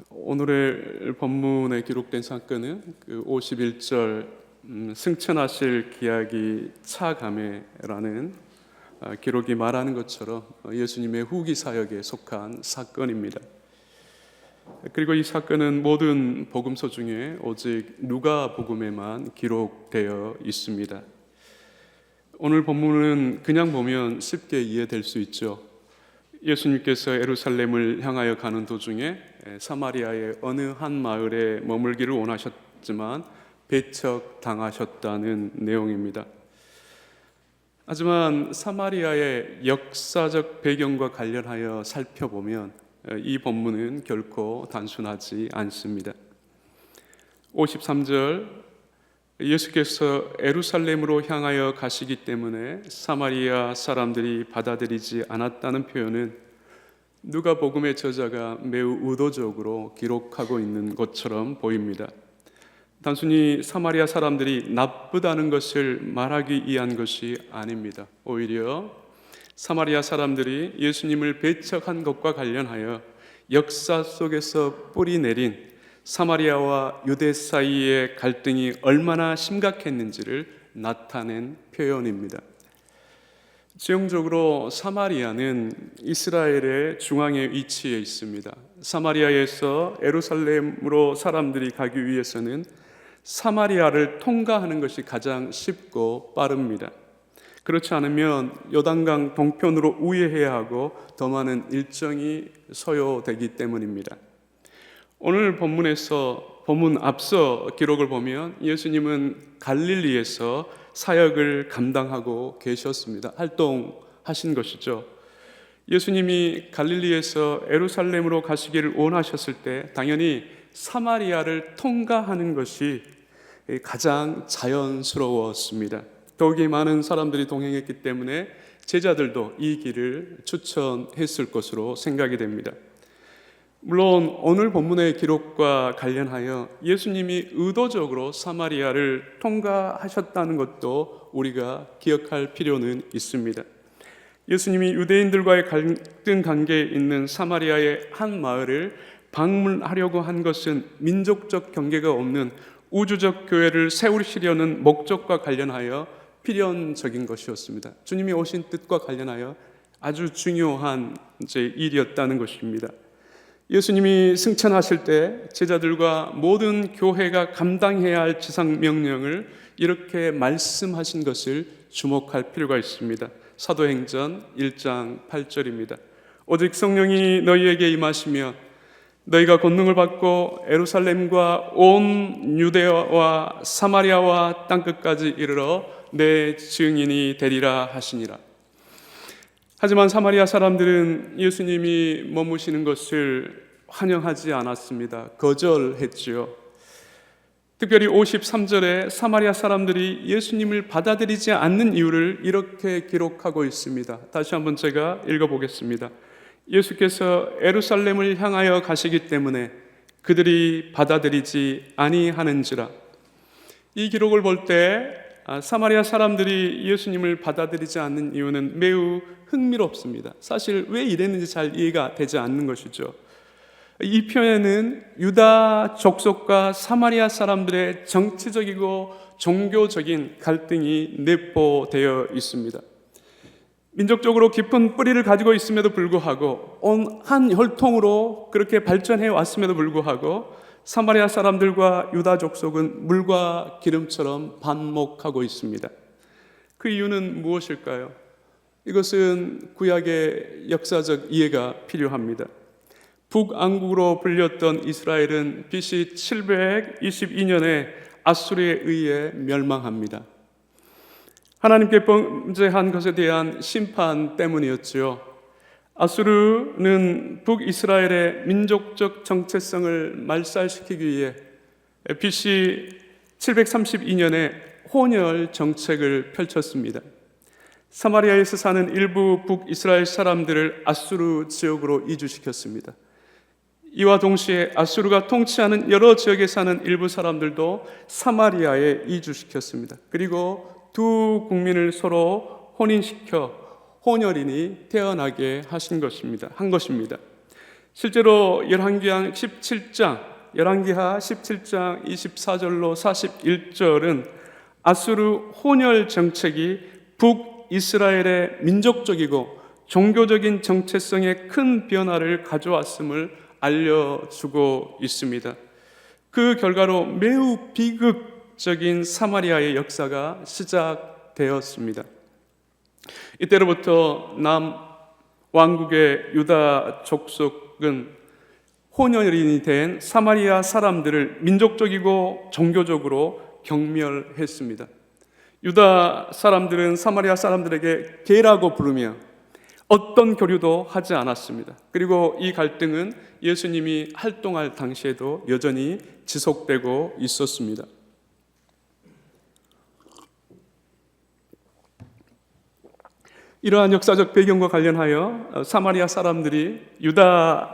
오늘의 본문에 기록된 사건은 그 51절 승천하실 기약이 차가매라는 기록이 말하는 것처럼 예수님의 후기 사역에 속한 사건입니다. 그리고 이 사건은 모든 복음서 중에 오직 누가복음에만 기록되어 있습니다. 오늘 본문은 그냥 보면 쉽게 이해될 수 있죠. 예수님께서 예루살렘을 향하여 가는 도중에 사마리아의 어느 한 마을에 머물기를 원하셨지만 배척당하셨다는 내용입니다. 하지만 사마리아의 역사적 배경과 관련하여 살펴보면 이 본문은 결코 단순하지 않습니다. 53절 예수께서 예루살렘으로 향하여 가시기 때문에 사마리아 사람들이 받아들이지 않았다는 표현은 누가복음의 저자가 매우 의도적으로 기록하고 있는 것처럼 보입니다. 단순히 사마리아 사람들이 나쁘다는 것을 말하기 위한 것이 아닙니다. 오히려 사마리아 사람들이 예수님을 배척한 것과 관련하여 역사 속에서 뿌리 내린 사마리아와 유대 사이의 갈등이 얼마나 심각했는지를 나타낸 표현입니다. 지형적으로 사마리아는 이스라엘의 중앙에 위치해 있습니다. 사마리아에서 예루살렘으로 사람들이 가기 위해서는 사마리아를 통과하는 것이 가장 쉽고 빠릅니다. 그렇지 않으면 요단강 동편으로 우회해야 하고 더 많은 일정이 소요되기 때문입니다. 오늘 본문 앞서 기록을 보면 예수님은 갈릴리에서 사역을 감당하고 계셨습니다. 활동하신 것이죠. 예수님이 갈릴리에서 예루살렘으로 가시기를 원하셨을 때 당연히 사마리아를 통과하는 것이 가장 자연스러웠습니다. 더욱이 많은 사람들이 동행했기 때문에 제자들도 이 길을 추천했을 것으로 생각이 됩니다. 물론 오늘 본문의 기록과 관련하여 예수님이 의도적으로 사마리아를 통과하셨다는 것도 우리가 기억할 필요는 있습니다. 예수님이 유대인들과의 갈등 관계에 있는 사마리아의 한 마을을 방문하려고 한 것은 민족적 경계가 없는 우주적 교회를 세우시려는 목적과 관련하여 필연적인 것이었습니다. 주님이 오신 뜻과 관련하여 아주 중요한 일이었다는 것입니다. 예수님이 승천하실 때 제자들과 모든 교회가 감당해야 할 지상 명령을 이렇게 말씀하신 것을 주목할 필요가 있습니다. 사도행전 1장 8절입니다. 오직 성령이 너희에게 임하시며 너희가 권능을 받고 예루살렘과 온 유대와 사마리아와 땅끝까지 이르러 내 증인이 되리라 하시니라. 하지만 사마리아 사람들은 예수님이 머무시는 것을 환영하지 않았습니다. 거절했지요. 특별히 53절에 사마리아 사람들이 예수님을 받아들이지 않는 이유를 이렇게 기록하고 있습니다. 다시 한번 제가 읽어보겠습니다. 예수께서 예루살렘을 향하여 가시기 때문에 그들이 받아들이지 아니하는지라. 이 기록을 볼 때 사마리아 사람들이 예수님을 받아들이지 않는 이유는 매우 흥미롭습니다. 사실 왜 이랬는지 잘 이해가 되지 않는 것이죠. 이 표현은 유다 족속과 사마리아 사람들의 정치적이고 종교적인 갈등이 내포되어 있습니다. 민족적으로 깊은 뿌리를 가지고 있음에도 불구하고 온 한 혈통으로 그렇게 발전해 왔음에도 불구하고 사마리아 사람들과 유다 족속은 물과 기름처럼 반목하고 있습니다. 그 이유는 무엇일까요? 이것은 구약의 역사적 이해가 필요합니다. 북왕국으로 불렸던 이스라엘은 BC 722년에 아수르에 의해 멸망합니다. 하나님께 범죄한 것에 대한 심판 때문이었지요. 아수르는 북이스라엘의 민족적 정체성을 말살시키기 위해 BC 732년에 혼혈 정책을 펼쳤습니다. 사마리아에서 사는 일부 북이스라엘 사람들을 아수르 지역으로 이주시켰습니다. 이와 동시에 아수르가 통치하는 여러 지역에 사는 일부 사람들도 사마리아에 이주시켰습니다. 그리고 두 국민을 서로 혼인시켜 혼혈인이 태어나게 한 것입니다. 실제로 열왕기하 17장 24절로 41절은 아수르 혼혈 정책이 북이스라엘의 민족적이고 종교적인 정체성에 큰 변화를 가져왔음을 알려주고 있습니다. 그 결과로 매우 비극적인 사마리아의 역사가 시작되었습니다. 이때로부터 남왕국의 유다 족속은 혼혈인이 된 사마리아 사람들을 민족적이고 종교적으로 경멸했습니다. 유다 사람들은 사마리아 사람들에게 개라고 부르며 어떤 교류도 하지 않았습니다. 그리고 이 갈등은 예수님이 활동할 당시에도 여전히 지속되고 있었습니다. 이러한 역사적 배경과 관련하여 사마리아 사람들이 유다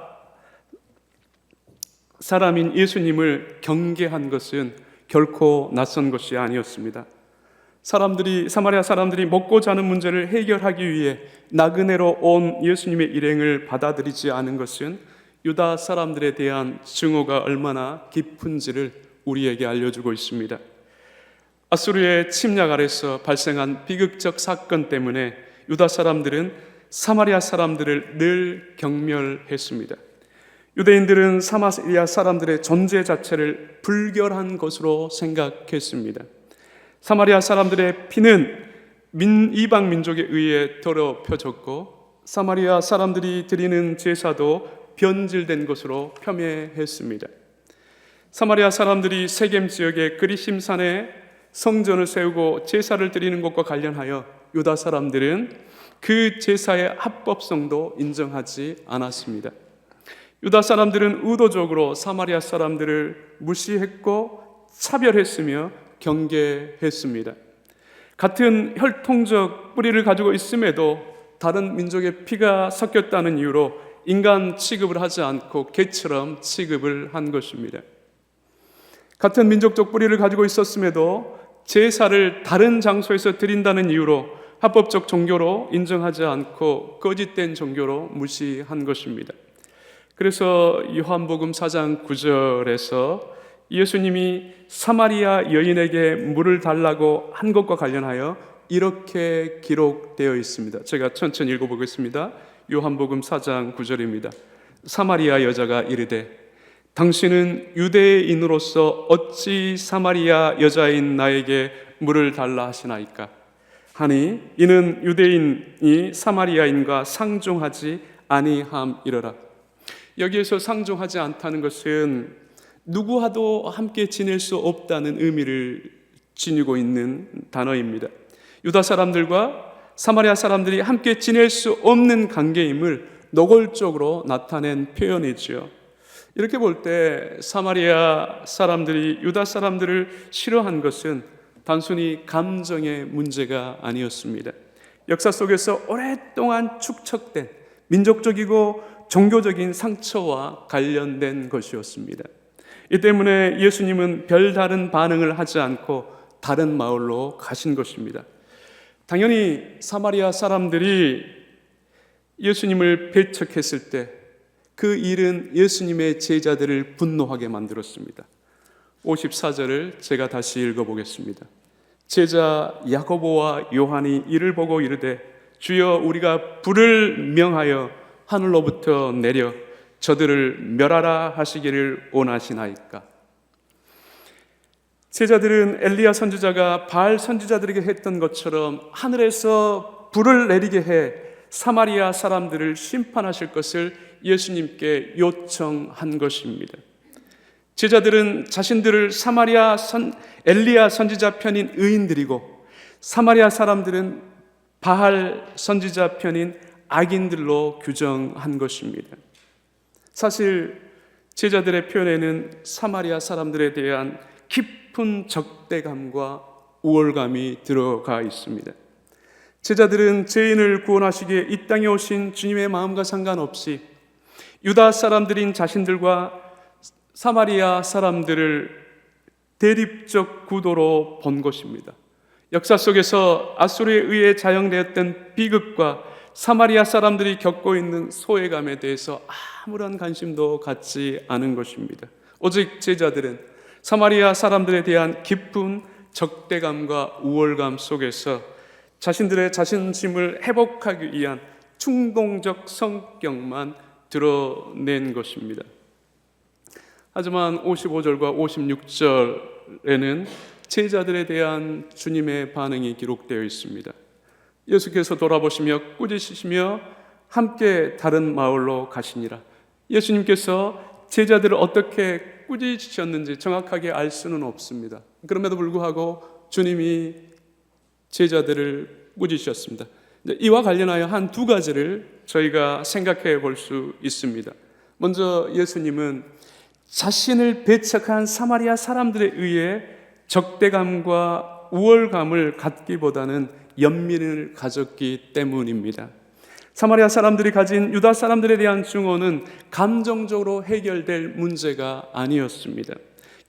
사람인 예수님을 경계한 것은 결코 낯선 것이 아니었습니다. 사마리아 사람들이 먹고 자는 문제를 해결하기 위해 나그네로 온 예수님의 일행을 받아들이지 않은 것은 유다 사람들에 대한 증오가 얼마나 깊은지를 우리에게 알려주고 있습니다. 아수르의 침략 아래서 발생한 비극적 사건 때문에 유다 사람들은 사마리아 사람들을 늘 경멸했습니다. 유대인들은 사마리아 사람들의 존재 자체를 불결한 것으로 생각했습니다. 사마리아 사람들의 피는 이방 민족에 의해 더럽혀졌고 사마리아 사람들이 드리는 제사도 변질된 것으로 폄훼했습니다. 사마리아 사람들이 세겜 지역의 그리심산에 성전을 세우고 제사를 드리는 것과 관련하여 유다 사람들은 그 제사의 합법성도 인정하지 않았습니다. 유다 사람들은 의도적으로 사마리아 사람들을 무시했고 차별했으며 경계했습니다. 같은 혈통적 뿌리를 가지고 있음에도 다른 민족의 피가 섞였다는 이유로 인간 취급을 하지 않고 개처럼 취급을 한 것입니다. 같은 민족적 뿌리를 가지고 있었음에도 제사를 다른 장소에서 드린다는 이유로 합법적 종교로 인정하지 않고 거짓된 종교로 무시한 것입니다. 그래서 요한복음 4장 9절에서 예수님이 사마리아 여인에게 물을 달라고 한 것과 관련하여 이렇게 기록되어 있습니다. 제가 천천히 읽어보겠습니다. 요한복음 4장 9절입니다. 사마리아 여자가 이르되 당신은 유대인으로서 어찌 사마리아 여자인 나에게 물을 달라 하시나이까 하니 이는 유대인이 사마리아인과 상종하지 아니함이러라. 여기에서 상종하지 않다는 것은 누구와도 함께 지낼 수 없다는 의미를 지니고 있는 단어입니다. 유다 사람들과 사마리아 사람들이 함께 지낼 수 없는 관계임을 노골적으로 나타낸 표현이죠. 이렇게 볼 때 사마리아 사람들이 유다 사람들을 싫어한 것은 단순히 감정의 문제가 아니었습니다. 역사 속에서 오랫동안 축적된 민족적이고 종교적인 상처와 관련된 것이었습니다. 이 때문에 예수님은 별다른 반응을 하지 않고 다른 마을로 가신 것입니다. 당연히 사마리아 사람들이 예수님을 배척했을 때 그 일은 예수님의 제자들을 분노하게 만들었습니다. 54절을 제가 다시 읽어보겠습니다. 제자 야고보와 요한이 이를 보고 이르되 주여 우리가 불을 명하여 하늘로부터 내려 저들을 멸하라 하시기를 원하시나이까. 제자들은 엘리야 선지자가 바알 선지자들에게 했던 것처럼 하늘에서 불을 내리게 해 사마리아 사람들을 심판하실 것을 예수님께 요청한 것입니다. 제자들은 자신들을 엘리야 선지자 편인 의인들이고 사마리아 사람들은 바알 선지자 편인 악인들로 규정한 것입니다. 사실 제자들의 표현에는 사마리아 사람들에 대한 깊은 적대감과 우월감이 들어가 있습니다. 제자들은 죄인을 구원하시기에 이 땅에 오신 주님의 마음과 상관없이 유다 사람들인 자신들과 사마리아 사람들을 대립적 구도로 본 것입니다. 역사 속에서 아수르에 의해 자영되었던 비극과 사마리아 사람들이 겪고 있는 소외감에 대해서 아무런 관심도 갖지 않은 것입니다. 오직 제자들은 사마리아 사람들에 대한 깊은 적대감과 우월감 속에서 자신들의 자신심을 회복하기 위한 충동적 성격만 드러낸 것입니다. 하지만 55절과 56절에는 제자들에 대한 주님의 반응이 기록되어 있습니다. 예수께서 돌아보시며 꾸짖으시며 함께 다른 마을로 가시니라. 예수님께서 제자들을 어떻게 꾸짖으셨는지 정확하게 알 수는 없습니다. 그럼에도 불구하고 주님이 제자들을 꾸짖으셨습니다. 이와 관련하여 한 두 가지를 저희가 생각해 볼 수 있습니다. 먼저 예수님은 자신을 배척한 사마리아 사람들에 의해 적대감과 우월감을 갖기보다는 연민을 가졌기 때문입니다. 사마리아 사람들이 가진 유다 사람들에 대한 증오는 감정적으로 해결될 문제가 아니었습니다.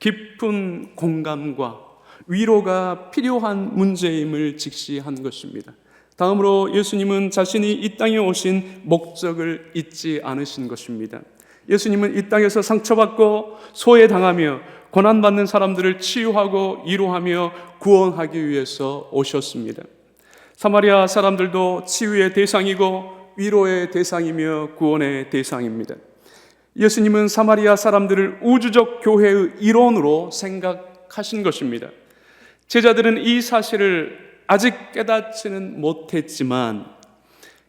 깊은 공감과 위로가 필요한 문제임을 직시한 것입니다. 다음으로 예수님은 자신이 이 땅에 오신 목적을 잊지 않으신 것입니다. 예수님은 이 땅에서 상처받고 소외당하며 고난받는 사람들을 치유하고 위로하며 구원하기 위해서 오셨습니다. 사마리아 사람들도 치유의 대상이고 위로의 대상이며 구원의 대상입니다. 예수님은 사마리아 사람들을 우주적 교회의 일원으로 생각하신 것입니다. 제자들은 이 사실을 아직 깨닫지는 못했지만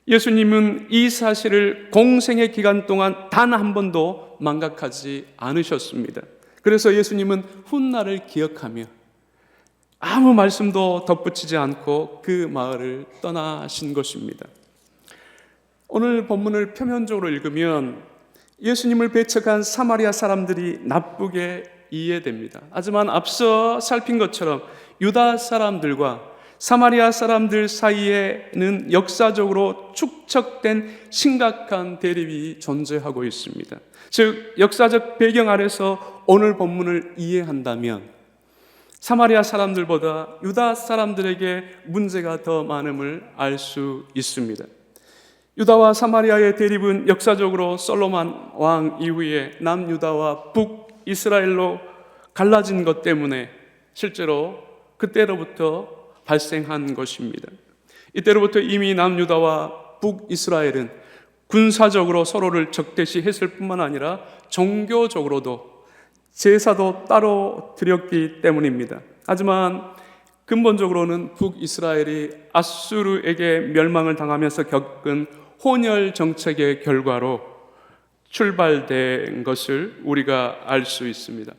예수님은 이 사실을 공생의 기간 동안 단 한 번도 망각하지 않으셨습니다. 그래서 예수님은 훗날을 기억하며 아무 말씀도 덧붙이지 않고 그 마을을 떠나신 것입니다. 오늘 본문을 표면적으로 읽으면 예수님을 배척한 사마리아 사람들이 나쁘게 이해됩니다. 하지만 앞서 살핀 것처럼 유다 사람들과 사마리아 사람들 사이에는 역사적으로 축적된 심각한 대립이 존재하고 있습니다. 즉 역사적 배경 아래서 오늘 본문을 이해한다면 사마리아 사람들보다 유다 사람들에게 문제가 더 많음을 알 수 있습니다. 유다와 사마리아의 대립은 역사적으로 솔로몬 왕 이후에 남유다와 북이스라엘로 갈라진 것 때문에 실제로 그때로부터 발생한 것입니다. 이때로부터 이미 남유다와 북이스라엘은 군사적으로 서로를 적대시했을 뿐만 아니라 종교적으로도 제사도 따로 드렸기 때문입니다. 하지만 근본적으로는 북이스라엘이 아수르에게 멸망을 당하면서 겪은 혼혈 정책의 결과로 출발된 것을 우리가 알 수 있습니다.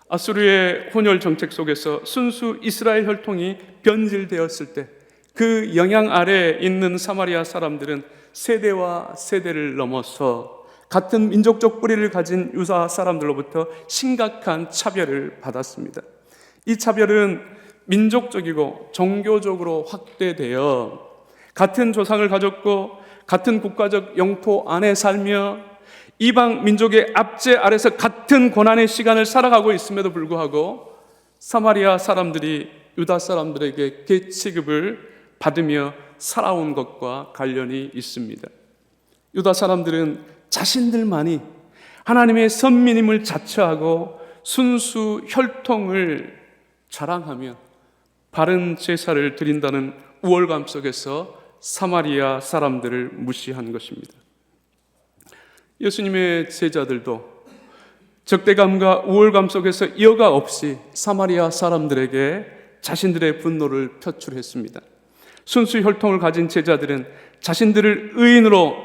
아수르의 혼혈 정책 속에서 순수 이스라엘 혈통이 변질되었을 때 그 영향 아래에 있는 사마리아 사람들은 세대와 세대를 넘어서 같은 민족적 뿌리를 가진 유다 사람들로부터 심각한 차별을 받았습니다. 이 차별은 민족적이고 종교적으로 확대되어 같은 조상을 가졌고 같은 국가적 영토 안에 살며 이방 민족의 압제 아래서 같은 고난의 시간을 살아가고 있음에도 불구하고 사마리아 사람들이 유다 사람들에게 계취급을 받으며 살아온 것과 관련이 있습니다. 유다 사람들은 자신들만이 하나님의 선민임을 자처하고 순수 혈통을 자랑하며 바른 제사를 드린다는 우월감 속에서 사마리아 사람들을 무시한 것입니다. 예수님의 제자들도 적대감과 우월감 속에서 여과 없이 사마리아 사람들에게 자신들의 분노를 표출했습니다. 순수 혈통을 가진 제자들은 자신들을 의인으로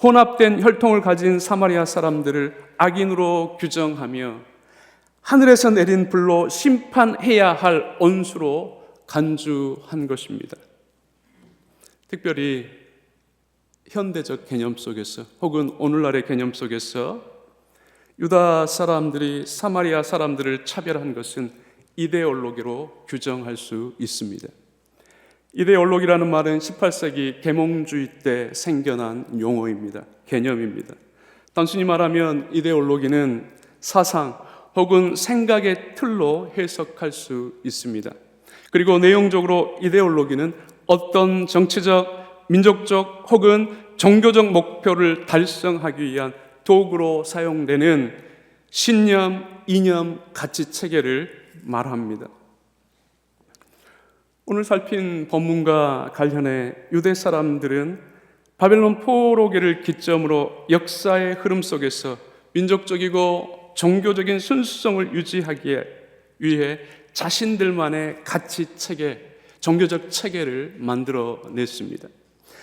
혼합된 혈통을 가진 사마리아 사람들을 악인으로 규정하며 하늘에서 내린 불로 심판해야 할 온수로 간주한 것입니다. 특별히 현대적 개념 속에서 혹은 오늘날의 개념 속에서 유다 사람들이 사마리아 사람들을 차별한 것은 이데올로기로 규정할 수 있습니다. 이데올로기라는 말은 18세기 계몽주의 때 생겨난 용어입니다. 개념입니다. 단순히 말하면 이데올로기는 사상 혹은 생각의 틀로 해석할 수 있습니다. 그리고 내용적으로 이데올로기는 어떤 정치적, 민족적 혹은 종교적 목표를 달성하기 위한 도구로 사용되는 신념, 이념, 가치 체계를 말합니다. 오늘 살핀 본문과 관련해 유대 사람들은 바벨론 포로기를 기점으로 역사의 흐름 속에서 민족적이고 종교적인 순수성을 유지하기 위해 자신들만의 가치 체계, 종교적 체계를 만들어냈습니다.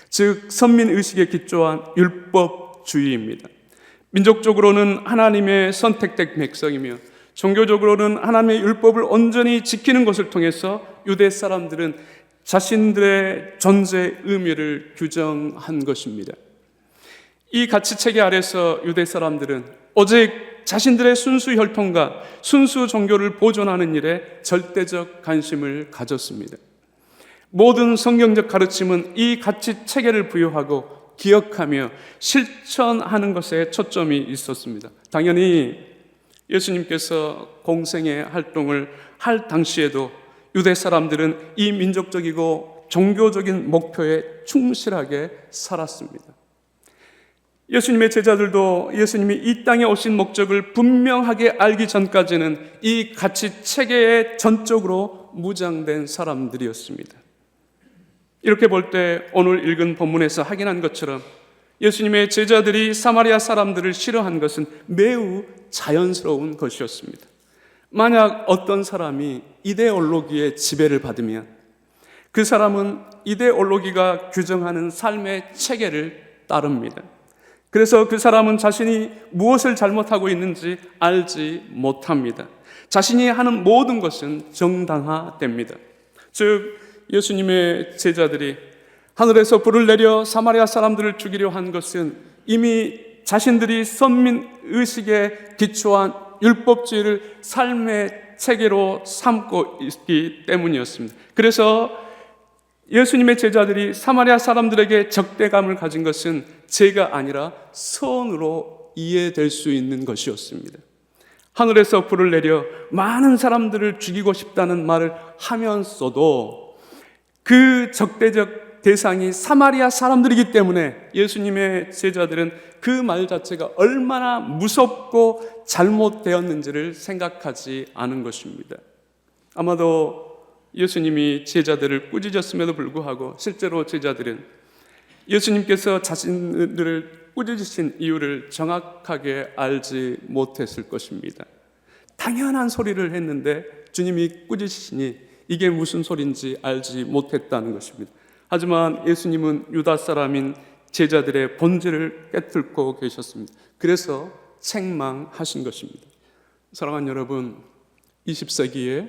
즉 선민의식에 기초한 율법주의입니다. 민족적으로는 하나님의 선택된 백성이며 종교적으로는 하나님의 율법을 온전히 지키는 것을 통해서 유대 사람들은 자신들의 존재의 의미를 규정한 것입니다. 이 가치체계 아래서 유대 사람들은 오직 자신들의 순수 혈통과 순수 종교를 보존하는 일에 절대적 관심을 가졌습니다. 모든 성경적 가르침은 이 가치체계를 부여하고 기억하며 실천하는 것에 초점이 있었습니다. 당연히 예수님께서 공생의 활동을 할 당시에도 유대 사람들은 이 민족적이고 종교적인 목표에 충실하게 살았습니다. 예수님의 제자들도 예수님이 이 땅에 오신 목적을 분명하게 알기 전까지는 이 가치 체계에 전적으로 무장된 사람들이었습니다. 이렇게 볼 때 오늘 읽은 본문에서 확인한 것처럼 예수님의 제자들이 사마리아 사람들을 싫어한 것은 매우 자연스러운 것이었습니다. 만약 어떤 사람이 이데올로기의 지배를 받으면 그 사람은 이데올로기가 규정하는 삶의 체계를 따릅니다. 그래서 그 사람은 자신이 무엇을 잘못하고 있는지 알지 못합니다. 자신이 하는 모든 것은 정당화됩니다. 즉 예수님의 제자들이 하늘에서 불을 내려 사마리아 사람들을 죽이려 한 것은 이미 자신들이 선민의식에 기초한 율법주의를 삶의 체계로 삼고 있기 때문이었습니다. 그래서 예수님의 제자들이 사마리아 사람들에게 적대감을 가진 것은 죄가 아니라 선으로 이해될 수 있는 것이었습니다. 하늘에서 불을 내려 많은 사람들을 죽이고 싶다는 말을 하면서도 그 적대적 대상이 사마리아 사람들이기 때문에 예수님의 제자들은 그 말 자체가 얼마나 무섭고 잘못되었는지를 생각하지 않은 것입니다. 아마도 예수님이 제자들을 꾸짖었음에도 불구하고 실제로 제자들은 예수님께서 자신들을 꾸짖으신 이유를 정확하게 알지 못했을 것입니다. 당연한 소리를 했는데 주님이 꾸짖으시니 이게 무슨 소리인지 알지 못했다는 것입니다. 하지만 예수님은 유다 사람인 제자들의 본질을 깨뚫고 계셨습니다. 그래서 책망하신 것입니다. 사랑하는 여러분, 20세기에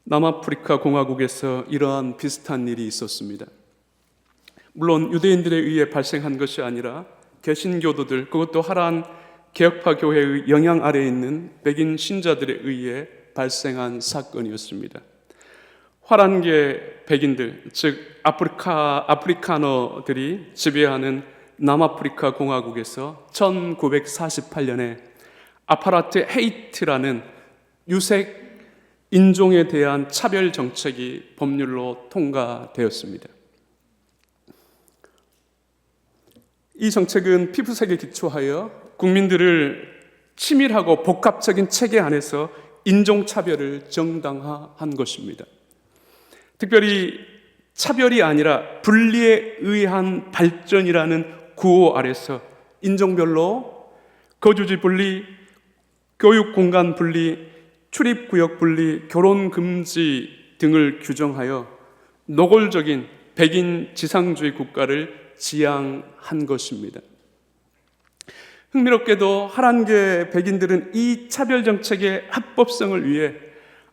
남아프리카 공화국에서 이러한 비슷한 일이 있었습니다. 물론 유대인들에 의해 발생한 것이 아니라 개신교도들, 그것도 하란 개혁파 교회의 영향 아래에 있는 백인 신자들에 의해 발생한 사건이었습니다. 화란계 백인들, 즉 아프리카너들이 지배하는 남아프리카 공화국에서 1948년에 아파르트 헤이트라는 유색 인종에 대한 차별 정책이 법률로 통과되었습니다. 이 정책은 피부색에 기초하여 국민들을 치밀하고 복합적인 체계 안에서 인종차별을 정당화한 것입니다. 특별히 차별이 아니라 분리에 의한 발전이라는 구호 아래서 인종별로 거주지 분리, 교육 공간 분리, 출입구역 분리, 결혼 금지 등을 규정하여 노골적인 백인 지상주의 국가를 지향한 것입니다. 흥미롭게도 하란계 백인들은 이 차별 정책의 합법성을 위해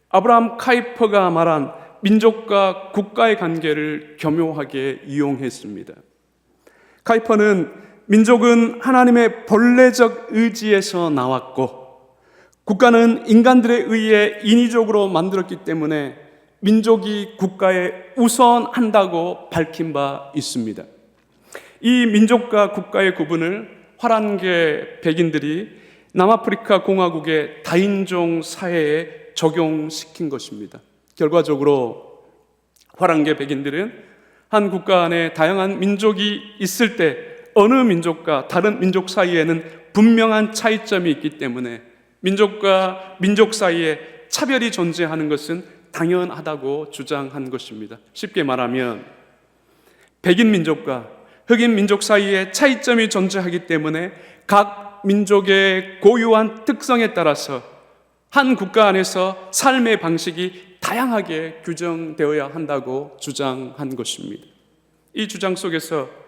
아브라함 카이퍼가 말한 민족과 국가의 관계를 교묘하게 이용했습니다. 카이퍼는 민족은 하나님의 본래적 의지에서 나왔고 국가는 인간들에 의해 인위적으로 만들었기 때문에 민족이 국가에 우선한다고 밝힌 바 있습니다. 이 민족과 국가의 구분을 화란계 백인들이 남아프리카 공화국의 다인종 사회에 적용시킨 것입니다. 결과적으로 화란계 백인들은 한 국가 안에 다양한 민족이 있을 때 어느 민족과 다른 민족 사이에는 분명한 차이점이 있기 때문에 민족과 민족 사이에 차별이 존재하는 것은 당연하다고 주장한 것입니다. 쉽게 말하면 백인 민족과 흑인 민족 사이에 차이점이 존재하기 때문에 각 민족의 고유한 특성에 따라서 한 국가 안에서 삶의 방식이 다양하게 규정되어야 한다고 주장한 것입니다. 이 주장 속에서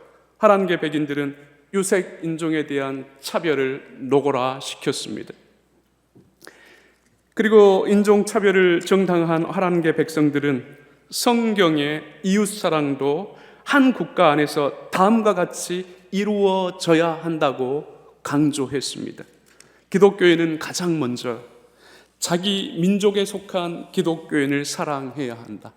하란계 백인들은 유색 인종에 대한 차별을 노골화시켰습니다. 그리고 인종차별을 정당화한 하란계 백성들은 성경의 이웃사랑도 한 국가 안에서 다음과 같이 이루어져야 한다고 강조했습니다. 기독교인은 가장 먼저 자기 민족에 속한 기독교인을 사랑해야 한다.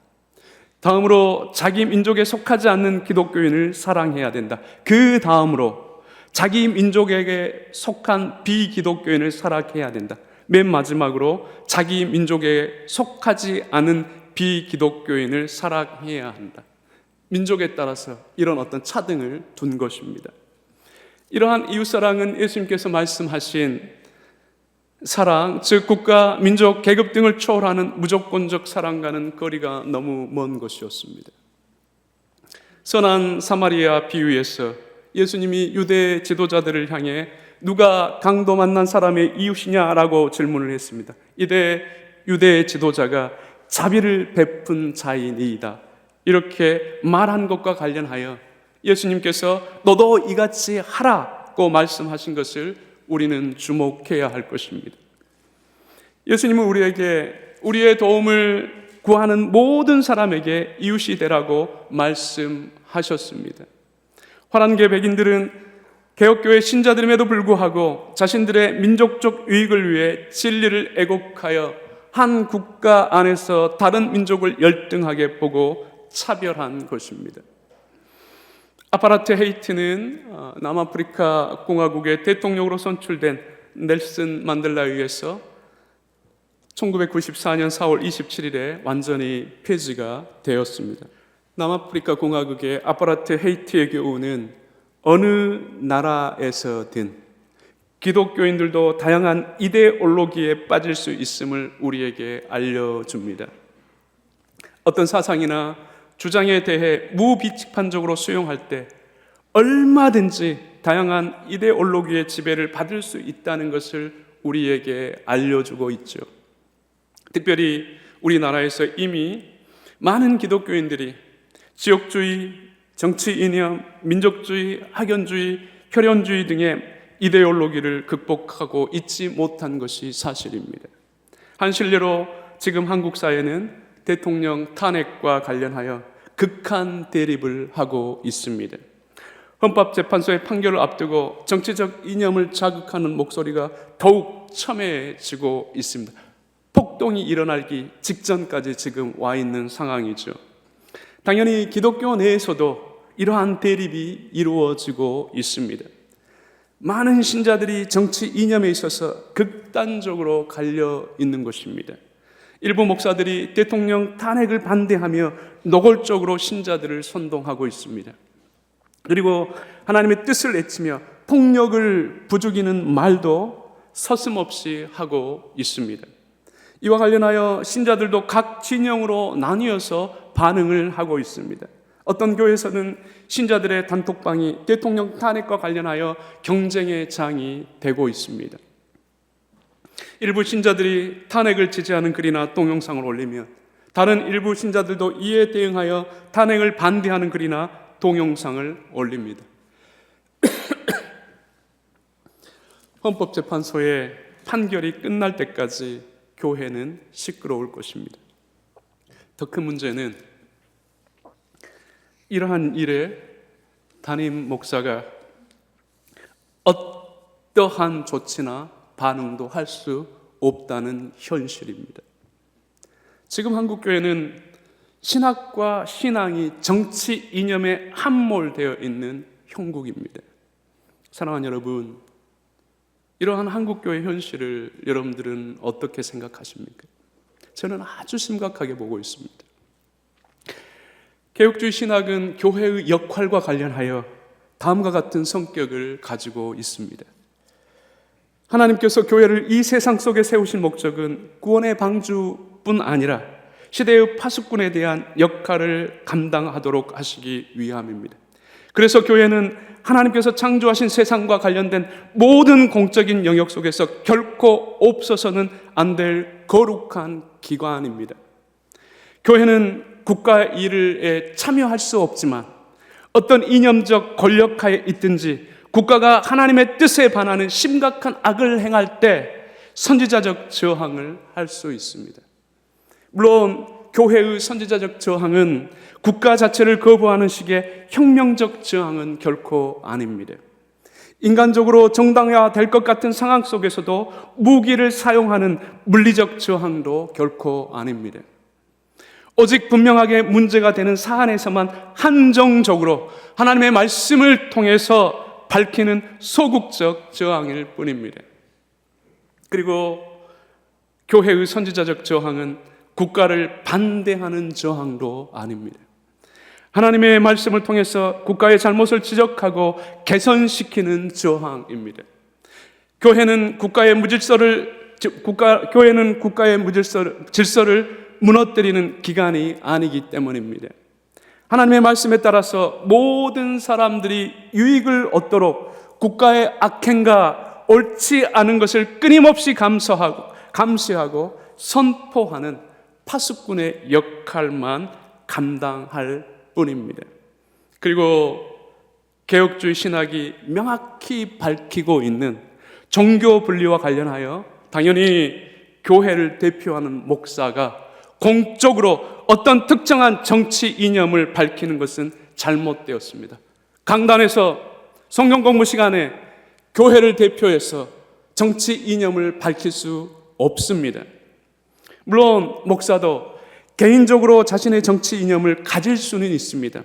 다음으로 자기 민족에 속하지 않는 기독교인을 사랑해야 된다. 그 다음으로 자기 민족에게 속한 비기독교인을 사랑해야 된다. 맨 마지막으로 자기 민족에 속하지 않은 비기독교인을 사랑해야 한다. 민족에 따라서 이런 어떤 차등을 둔 것입니다. 이러한 이웃사랑은 예수님께서 말씀하신 사랑, 즉 국가, 민족, 계급 등을 초월하는 무조건적 사랑과는 거리가 너무 먼 것이었습니다. 선한 사마리아 비유에서 예수님이 유대 지도자들을 향해 누가 강도 만난 사람의 이웃이냐라고 질문을 했습니다. 이때 유대 지도자가 자비를 베푼 자이니이다 이렇게 말한 것과 관련하여 예수님께서 너도 이같이 하라고 말씀하신 것을 우리는 주목해야 할 것입니다. 예수님은 우리에게 우리의 도움을 구하는 모든 사람에게 이웃이 되라고 말씀하셨습니다. 화란계 백인들은 개혁교회 신자들임에도 불구하고 자신들의 민족적 유익을 위해 진리를 애곡하여 한 국가 안에서 다른 민족을 열등하게 보고 차별한 것입니다. 아파라트 헤이트는 남아프리카 공화국의 대통령으로 선출된 넬슨 만델라에 의해서 1994년 4월 27일에 완전히 폐지가 되었습니다. 남아프리카 공화국의 아파라트 헤이트의 교훈은 어느 나라에서든 기독교인들도 다양한 이데올로기에 빠질 수 있음을 우리에게 알려줍니다. 어떤 사상이나 주장에 대해 무비판적으로 수용할 때 얼마든지 다양한 이데올로기의 지배를 받을 수 있다는 것을 우리에게 알려주고 있죠. 특별히 우리나라에서 이미 많은 기독교인들이 지역주의, 정치 이념, 민족주의, 학연주의, 혈연주의 등의 이데올로기를 극복하고 있지 못한 것이 사실입니다. 한 실례로 지금 한국 사회는 대통령 탄핵과 관련하여 극한 대립을 하고 있습니다. 헌법재판소의 판결을 앞두고 정치적 이념을 자극하는 목소리가 더욱 첨예해지고 있습니다. 폭동이 일어나기 직전까지 지금 와 있는 상황이죠. 당연히 기독교 내에서도 이러한 대립이 이루어지고 있습니다. 많은 신자들이 정치 이념에 있어서 극단적으로 갈려 있는 것입니다. 일부 목사들이 대통령 탄핵을 반대하며 노골적으로 신자들을 선동하고 있습니다. 그리고 하나님의 뜻을 외치며 폭력을 부추기는 말도 서슴없이 하고 있습니다. 이와 관련하여 신자들도 각 진영으로 나뉘어서 반응을 하고 있습니다. 어떤 교회에서는 신자들의 단톡방이 대통령 탄핵과 관련하여 경쟁의 장이 되고 있습니다. 일부 신자들이 탄핵을 지지하는 글이나 동영상을 올리며 다른 일부 신자들도 이에 대응하여 탄핵을 반대하는 글이나 동영상을 올립니다. 헌법재판소의 판결이 끝날 때까지 교회는 시끄러울 것입니다. 더 큰 문제는 이러한 일에 담임 목사가 어떠한 조치나 반응도 할 수 없다는 현실입니다. 지금 한국교회는 신학과 신앙이 정치 이념에 함몰되어 있는 형국입니다. 사랑하는 여러분, 이러한 한국교회 현실을 여러분들은 어떻게 생각하십니까? 저는 아주 심각하게 보고 있습니다. 개혁주의 신학은 교회의 역할과 관련하여 다음과 같은 성격을 가지고 있습니다. 하나님께서 교회를 이 세상 속에 세우신 목적은 구원의 방주뿐 아니라 시대의 파수꾼에 대한 역할을 감당하도록 하시기 위함입니다. 그래서 교회는 하나님께서 창조하신 세상과 관련된 모든 공적인 영역 속에서 결코 없어서는 안 될 거룩한 기관입니다. 교회는 국가 일에 참여할 수 없지만 어떤 이념적 권력하에 있든지 국가가 하나님의 뜻에 반하는 심각한 악을 행할 때 선지자적 저항을 할 수 있습니다. 물론 교회의 선지자적 저항은 국가 자체를 거부하는 식의 혁명적 저항은 결코 아닙니다. 인간적으로 정당화될 것 같은 상황 속에서도 무기를 사용하는 물리적 저항도 결코 아닙니다. 오직 분명하게 문제가 되는 사안에서만 한정적으로 하나님의 말씀을 통해서 밝히는 소극적 저항일 뿐입니다. 그리고 교회의 선지자적 저항은 국가를 반대하는 저항도 아닙니다. 하나님의 말씀을 통해서 국가의 잘못을 지적하고 개선시키는 저항입니다. 교회는 국가의 질서를 무너뜨리는 기관이 아니기 때문입니다. 하나님의 말씀에 따라서 모든 사람들이 유익을 얻도록 국가의 악행과 옳지 않은 것을 끊임없이 감시하고 선포하는 파수꾼의 역할만 감당할 뿐입니다. 그리고 개혁주의 신학이 명확히 밝히고 있는 종교 분리와 관련하여 당연히 교회를 대표하는 목사가 공적으로 어떤 특정한 정치 이념을 밝히는 것은 잘못되었습니다. 강단에서 성경 공부 시간에 교회를 대표해서 정치 이념을 밝힐 수 없습니다. 물론 목사도 개인적으로 자신의 정치 이념을 가질 수는 있습니다.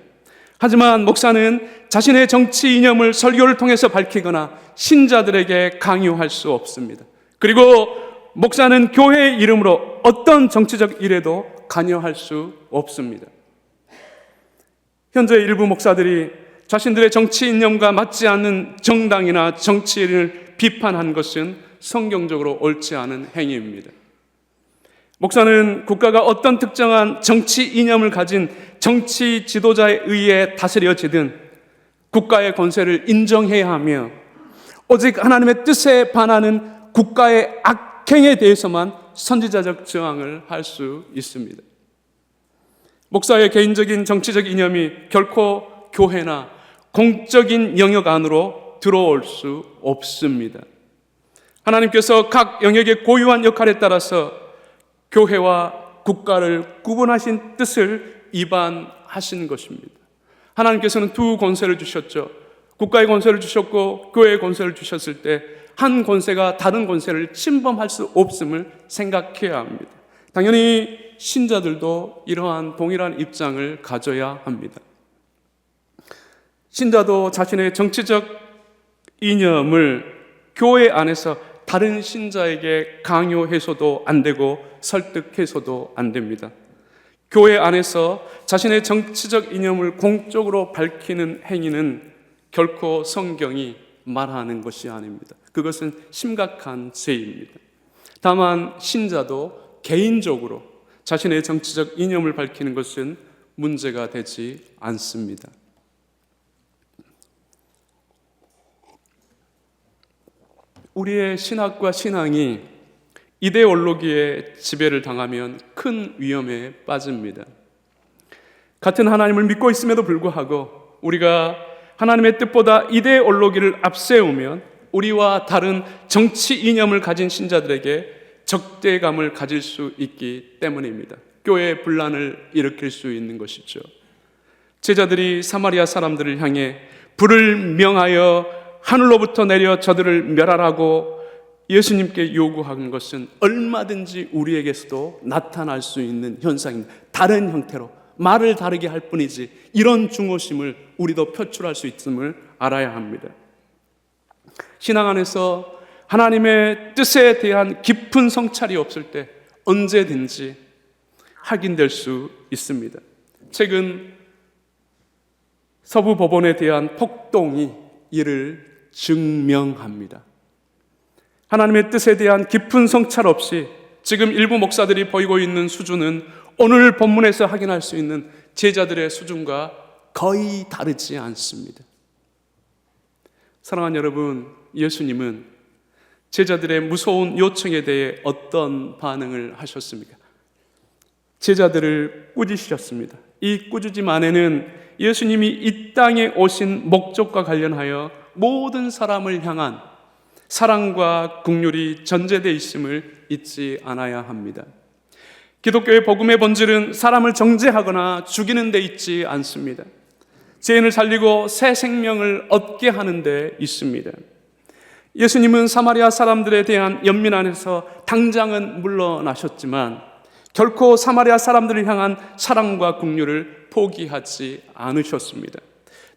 하지만 목사는 자신의 정치 이념을 설교를 통해서 밝히거나 신자들에게 강요할 수 없습니다. 그리고 목사는 교회의 이름으로 어떤 정치적 일에도 관여할 수 없습니다. 현재 일부 목사들이 자신들의 정치 이념과 맞지 않는 정당이나 정치인을 비판한 것은 성경적으로 옳지 않은 행위입니다. 목사는 국가가 어떤 특정한 정치 이념을 가진 정치 지도자에 의해 다스려지든 국가의 권세를 인정해야 하며 오직 하나님의 뜻에 반하는 국가의 악행에 대해서만 선지자적 저항을 할 수 있습니다. 목사의 개인적인 정치적 이념이 결코 교회나 공적인 영역 안으로 들어올 수 없습니다. 하나님께서 각 영역의 고유한 역할에 따라서 교회와 국가를 구분하신 뜻을 위반하신 것입니다. 하나님께서는 두 권세를 주셨죠. 국가의 권세를 주셨고 교회의 권세를 주셨을 때 한 권세가 다른 권세를 침범할 수 없음을 생각해야 합니다. 당연히 신자들도 이러한 동일한 입장을 가져야 합니다. 신자도 자신의 정치적 이념을 교회 안에서 다른 신자에게 강요해서도 안 되고 설득해서도 안 됩니다. 교회 안에서 자신의 정치적 이념을 공적으로 밝히는 행위는 결코 성경이 말하는 것이 아닙니다. 그것은 심각한 죄입니다. 다만 신자도 개인적으로 자신의 정치적 이념을 밝히는 것은 문제가 되지 않습니다. 우리의 신학과 신앙이 이데올로기에 지배를 당하면 큰 위험에 빠집니다. 같은 하나님을 믿고 있음에도 불구하고 우리가 하나님의 뜻보다 이데올로기를 앞세우면 우리와 다른 정치 이념을 가진 신자들에게 적대감을 가질 수 있기 때문입니다. 교회의 분란을 일으킬 수 있는 것이죠. 제자들이 사마리아 사람들을 향해 불을 명하여 하늘로부터 내려 저들을 멸하라고 예수님께 요구한 것은 얼마든지 우리에게서도 나타날 수 있는 현상입니다. 다른 형태로 말을 다르게 할 뿐이지 이런 중호심을 우리도 표출할 수 있음을 알아야 합니다. 신앙 안에서 하나님의 뜻에 대한 깊은 성찰이 없을 때 언제든지 확인될 수 있습니다. 최근 서부 법원에 대한 폭동이 이를 증명합니다. 하나님의 뜻에 대한 깊은 성찰 없이 지금 일부 목사들이 보이고 있는 수준은 오늘 본문에서 확인할 수 있는 제자들의 수준과 거의 다르지 않습니다. 사랑하는 여러분, 예수님은 제자들의 무서운 요청에 대해 어떤 반응을 하셨습니까? 제자들을 꾸짖으셨습니다. 이 꾸짖음 안에는 예수님이 이 땅에 오신 목적과 관련하여 모든 사람을 향한 사랑과 긍휼이 전제되어 있음을 잊지 않아야 합니다. 기독교의 복음의 본질은 사람을 정죄하거나 죽이는 데 있지 않습니다. 죄인을 살리고 새 생명을 얻게 하는 데 있습니다. 예수님은 사마리아 사람들에 대한 연민 안에서 당장은 물러나셨지만 결코 사마리아 사람들을 향한 사랑과 긍휼을 포기하지 않으셨습니다.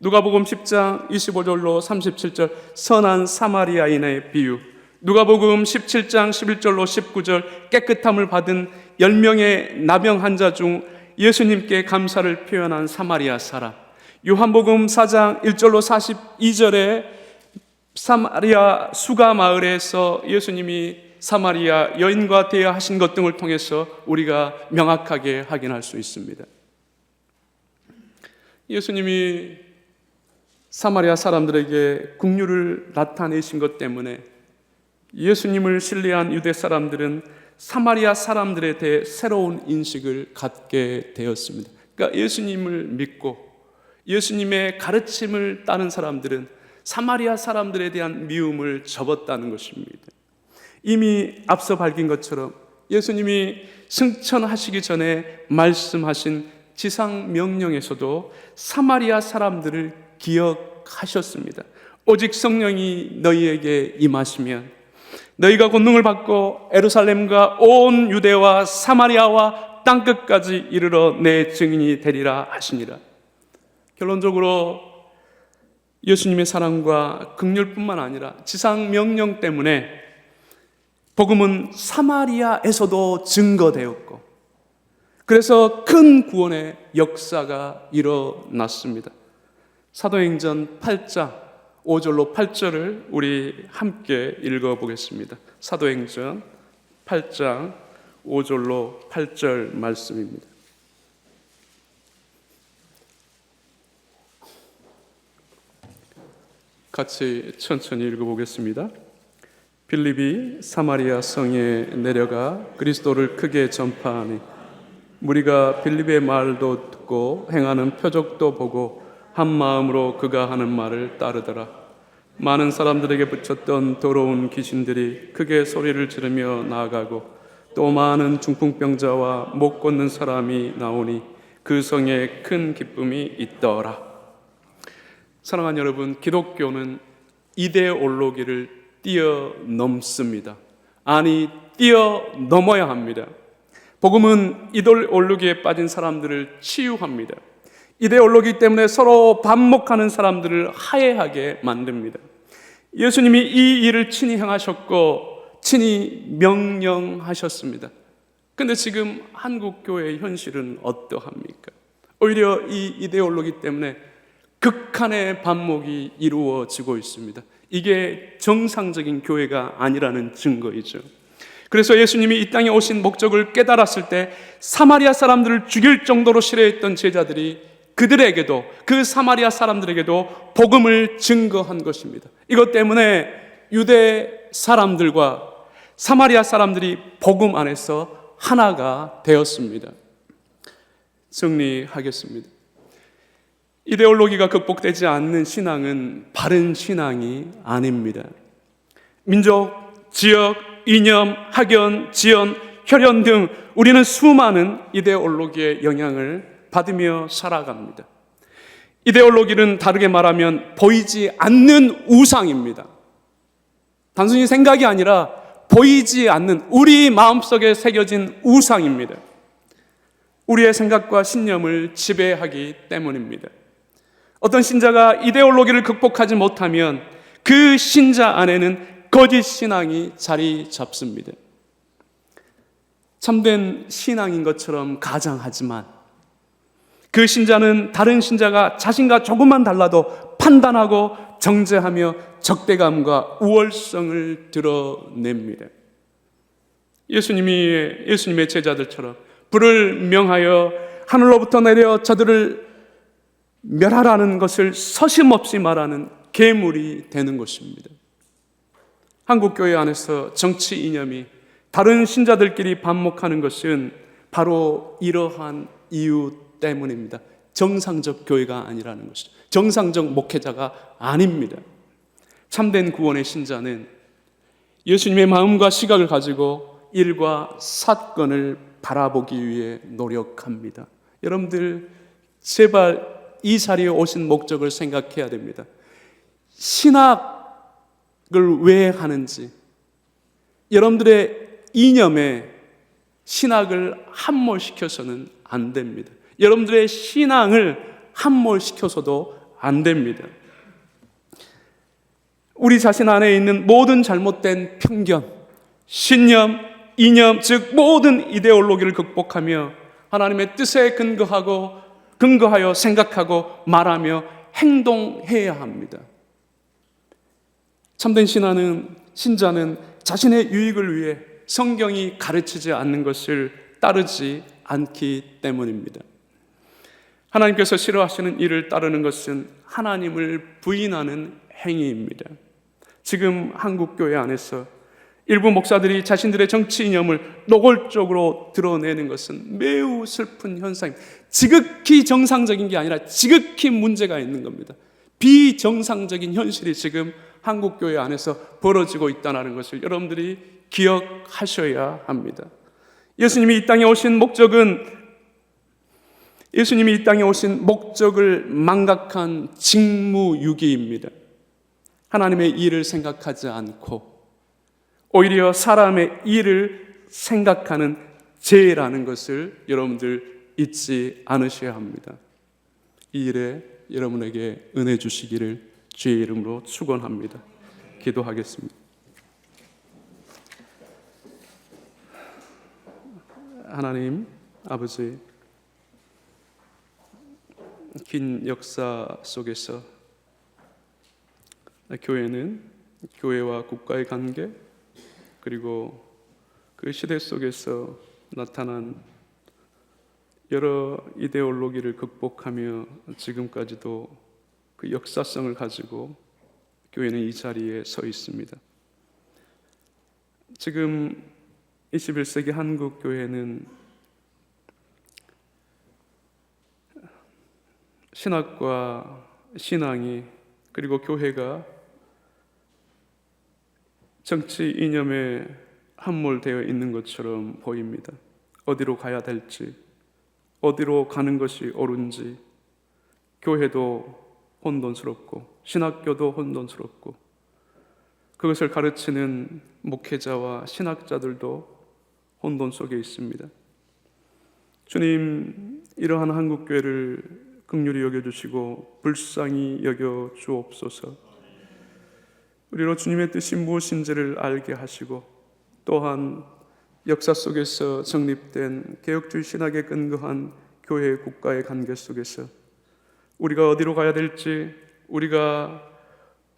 누가복음 10장 25절로 37절 선한 사마리아인의 비유, 누가복음 17장 11절로 19절 깨끗함을 받은 10명의 나병 환자 중 예수님께 감사를 표현한 사마리아 사람, 요한복음 4장 1절로 42절에 사마리아 수가 마을에서 예수님이 사마리아 여인과 대화하신 것 등을 통해서 우리가 명확하게 확인할 수 있습니다. 예수님이 사마리아 사람들에게 긍휼을 나타내신 것 때문에 예수님을 신뢰한 유대 사람들은 사마리아 사람들에 대해 새로운 인식을 갖게 되었습니다. 그러니까 예수님을 믿고 예수님의 가르침을 따른 사람들은 사마리아 사람들에 대한 미움을 접었다는 것입니다. 이미 앞서 밝힌 것처럼 예수님이 승천하시기 전에 말씀하신 지상 명령에서도 사마리아 사람들을 기억하셨습니다. 오직 성령이 너희에게 임하시면 너희가 권능을 받고 예루살렘과 온 유대와 사마리아와 땅끝까지 이르러 내 증인이 되리라 하시니라. 결론적으로 예수님의 사랑과 긍휼뿐만 아니라 지상 명령 때문에 복음은 사마리아에서도 증거되었고, 그래서 큰 구원의 역사가 일어났습니다. 사도행전 8장 5절로 8절을 우리 함께 읽어보겠습니다. 사도행전 8장 5절로 8절 말씀입니다. 같이 천천히 읽어보겠습니다. 빌립이 사마리아 성에 내려가 그리스도를 크게 전파하니 무리가 빌립의 말도 듣고 행하는 표적도 보고 한 마음으로 그가 하는 말을 따르더라. 많은 사람들에게 붙였던 더러운 귀신들이 크게 소리를 지르며 나아가고 또 많은 중풍병자와 못 걷는 사람이 나오니 그 성에 큰 기쁨이 있더라. 사랑하는 여러분, 기독교는 이데올로기를 뛰어넘습니다. 아니, 뛰어넘어야 합니다. 복음은 이데올로기에 빠진 사람들을 치유합니다. 이데올로기 때문에 서로 반목하는 사람들을 화해하게 만듭니다. 예수님이 이 일을 친히 행하셨고 친히 명령하셨습니다. 그런데 지금 한국 교회의 현실은 어떠합니까? 오히려 이 이데올로기 때문에 극한의 반목이 이루어지고 있습니다. 이게 정상적인 교회가 아니라는 증거이죠. 그래서 예수님이 이 땅에 오신 목적을 깨달았을 때 사마리아 사람들을 죽일 정도로 싫어했던 제자들이 그들에게도, 그 사마리아 사람들에게도 복음을 증거한 것입니다. 이것 때문에 유대 사람들과 사마리아 사람들이 복음 안에서 하나가 되었습니다. 정리하겠습니다. 이데올로기가 극복되지 않는 신앙은 바른 신앙이 아닙니다. 민족, 지역, 이념, 학연, 지연, 혈연 등 우리는 수많은 이데올로기의 영향을 받으며 살아갑니다. 이데올로기는 다르게 말하면 보이지 않는 우상입니다. 단순히 생각이 아니라 보이지 않는 우리 마음속에 새겨진 우상입니다. 우리의 생각과 신념을 지배하기 때문입니다. 어떤 신자가 이데올로기를 극복하지 못하면 그 신자 안에는 거짓 신앙이 자리 잡습니다. 참된 신앙인 것처럼 가장하지만 그 신자는 다른 신자가 자신과 조금만 달라도 판단하고 정죄하며 적대감과 우월성을 드러냅니다. 예수님의 제자들처럼 불을 명하여 하늘로부터 내려 저들을 멸하라는 것을 서심없이 말하는 계물이 되는 것입니다. 한국교회 안에서 정치 이념이 다른 신자들끼리 반목하는 것은 바로 이러한 이유 때문입니다. 정상적 교회가 아니라는 것이죠. 정상적 목회자가 아닙니다. 참된 구원의 신자는 예수님의 마음과 시각을 가지고 일과 사건을 바라보기 위해 노력합니다. 여러분들 제발 이 자리에 오신 목적을 생각해야 됩니다. 신학을 왜 하는지, 여러분들의 이념에 신학을 함몰시켜서는 안 됩니다. 여러분들의 신앙을 함몰시켜서도 안 됩니다. 우리 자신 안에 있는 모든 잘못된 편견, 신념, 이념, 즉 모든 이데올로기를 극복하며 하나님의 뜻에 근거하여 생각하고 말하며 행동해야 합니다. 참된 신자는 자신의 유익을 위해 성경이 가르치지 않는 것을 따르지 않기 때문입니다. 하나님께서 싫어하시는 일을 따르는 것은 하나님을 부인하는 행위입니다. 지금 한국교회 안에서 일부 목사들이 자신들의 정치 이념을 노골적으로 드러내는 것은 매우 슬픈 현상입니다. 지극히 정상적인 게 아니라 지극히 문제가 있는 겁니다. 비정상적인 현실이 지금 한국교회 안에서 벌어지고 있다는 것을 여러분들이 기억하셔야 합니다. 예수님이 이 땅에 오신 목적을 망각한 직무유기입니다. 하나님의 일을 생각하지 않고 오히려 사람의 일을 생각하는 죄라는 것을 여러분들 잊지 않으셔야 합니다. 이 일에 여러분에게 은혜 주시기를 주의 이름으로 축원합니다. 기도하겠습니다. 하나님 아버지, 긴 역사 속에서 교회는 교회와 국가의 관계, 그리고 그 시대 속에서 나타난 여러 이데올로기를 극복하며 지금까지도 그 역사성을 가지고 교회는 이 자리에 서 있습니다. 지금 21세기 한국 교회는 신학과 신앙이, 그리고 교회가 정치 이념에 함몰되어 있는 것처럼 보입니다. 어디로 가야 될지, 어디로 가는 것이 옳은지, 교회도 혼돈스럽고 신학교도 혼돈스럽고 그것을 가르치는 목회자와 신학자들도 혼돈 속에 있습니다. 주님, 이러한 한국교회를 긍휼히 여겨주시고 불쌍히 여겨 주옵소서. 우리로 주님의 뜻이 무엇인지를 알게 하시고, 또한 역사 속에서 정립된 개혁주의 신학에 근거한 교회 국가의 관계 속에서 우리가 어디로 가야 될지, 우리가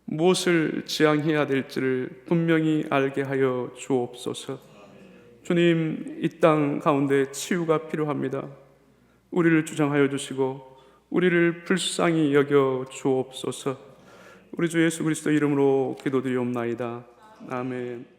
무엇을 지향해야 될지를 분명히 알게 하여 주옵소서. 주님, 이 땅 가운데 치유가 필요합니다. 우리를 주장하여 주시고 우리를 불쌍히 여겨 주옵소서. 우리 주 예수 그리스도 이름으로 기도드리옵나이다. 아멘.